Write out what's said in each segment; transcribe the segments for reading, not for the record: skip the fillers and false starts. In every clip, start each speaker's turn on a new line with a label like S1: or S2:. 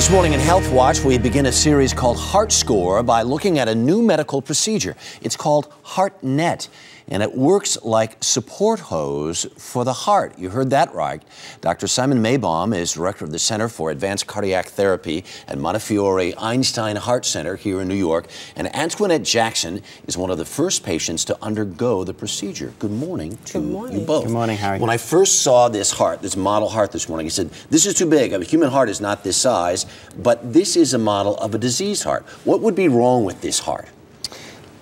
S1: This morning in Health Watch, we begin a series called Heart Score by looking at a new medical procedure. It's called HEARTNET, and it works like support hose for the heart. You heard that right. Dr. Simon Maybaum is director of the Center for Advanced Cardiac Therapy at Montefiore Einstein Heart Center here in New York, and Antoinette Jackson is one of the first patients to undergo the procedure. Good morning to you both.
S2: Good morning, Harry.
S1: When I first saw this heart, this model heart this morning, I said, this is too big. A human heart is not this size, but this is a model of a diseased heart. What would be wrong with this heart?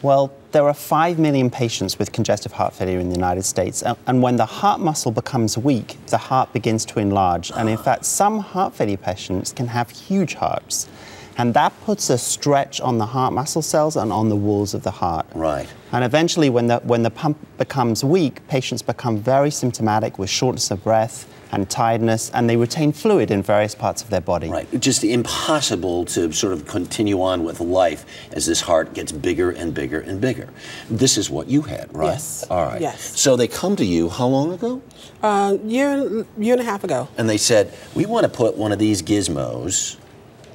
S2: Well, there are 5 million patients with congestive heart failure in the United States, and when the heart muscle becomes weak, the heart begins to enlarge. And in fact, some heart failure patients can have huge hearts, and that puts a stretch on the heart muscle cells and on the walls of the heart.
S1: Right.
S2: And eventually, when the pump becomes weak, patients become very symptomatic with shortness of breath and tiredness, and they retain fluid in various parts of their body.
S1: Right. It's just impossible to sort of continue on with life as this heart gets bigger and bigger and bigger. This is what you had, right?
S3: Yes.
S1: All right.
S3: Yes.
S1: So they come to you how long ago?
S3: Year and a half ago.
S1: And they said, we want to put one of these gizmos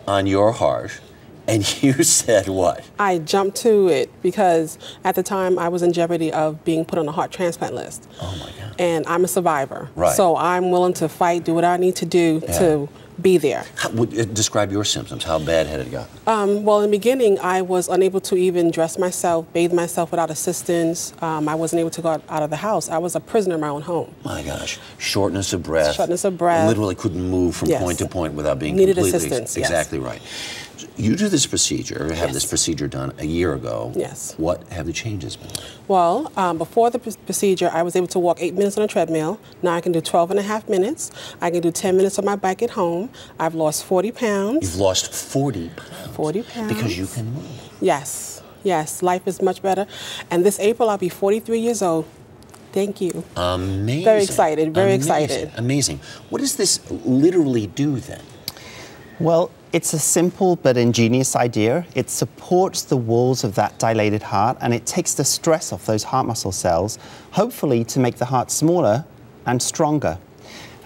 S1: on your heart. And you said what?
S3: I jumped to it because at the time I was in jeopardy of being put on a heart transplant list.
S1: Oh my God.
S3: And I'm a survivor.
S1: Right.
S3: So I'm willing to fight, do what I need to do to be there.
S1: Describe your symptoms. How bad had it gotten?
S3: Well, in the beginning, I was unable to even dress myself, bathe myself without assistance. I wasn't able to go out of the house. I was a prisoner in my own home.
S1: My gosh. Shortness of breath.
S3: Shortness of breath.
S1: Literally couldn't move from point to point without being
S3: Needed
S1: completely
S3: assistance,
S1: exactly right. You do this procedure, have this procedure done a year ago.
S3: Yes.
S1: What have the changes been?
S3: Well, before the procedure, I was able to walk 8 minutes on a treadmill. Now I can do 12.5 minutes. I can do 10 minutes on my bike at home. I've lost 40 pounds.
S1: You've lost 40 pounds?
S3: 40 pounds.
S1: Because you can move.
S3: Yes. Yes. Life is much better. And this April, I'll be 43 years old. Thank you.
S1: Amazing.
S3: Very excited. Very excited.
S1: Amazing. What does this literally do then?
S2: Well, it's a simple but ingenious idea. It supports the walls of that dilated heart, and it takes the stress off those heart muscle cells, hopefully to make the heart smaller and stronger.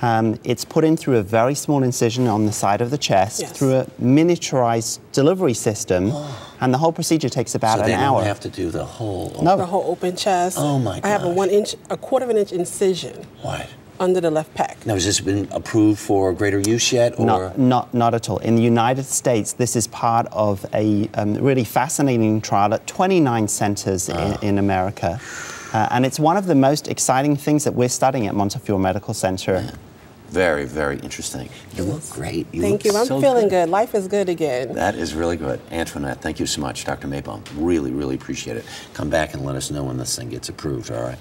S2: It's put in through a very small incision on the side of the chest, through a miniaturized delivery system, and the whole procedure takes about an hour.
S1: So they don't have to do the whole...
S3: The whole open chest.
S1: Oh my God.
S3: I have a 1/4 of an inch incision.
S1: What?
S3: Under the left pec.
S1: Now, has this been approved for greater use yet? Or?
S2: Not at all. In the United States, this is part of a really fascinating trial at 29 centers in America. And it's one of the most exciting things that we're studying at Montefiore Medical Center.
S1: Yeah. Very, very interesting. You look great.
S3: Thank you. I'm feeling good. Life is good again.
S1: That is really good. Antoinette, thank you so much. Dr. Maybaum, really, really appreciate it. Come back and let us know when this thing gets approved, all right?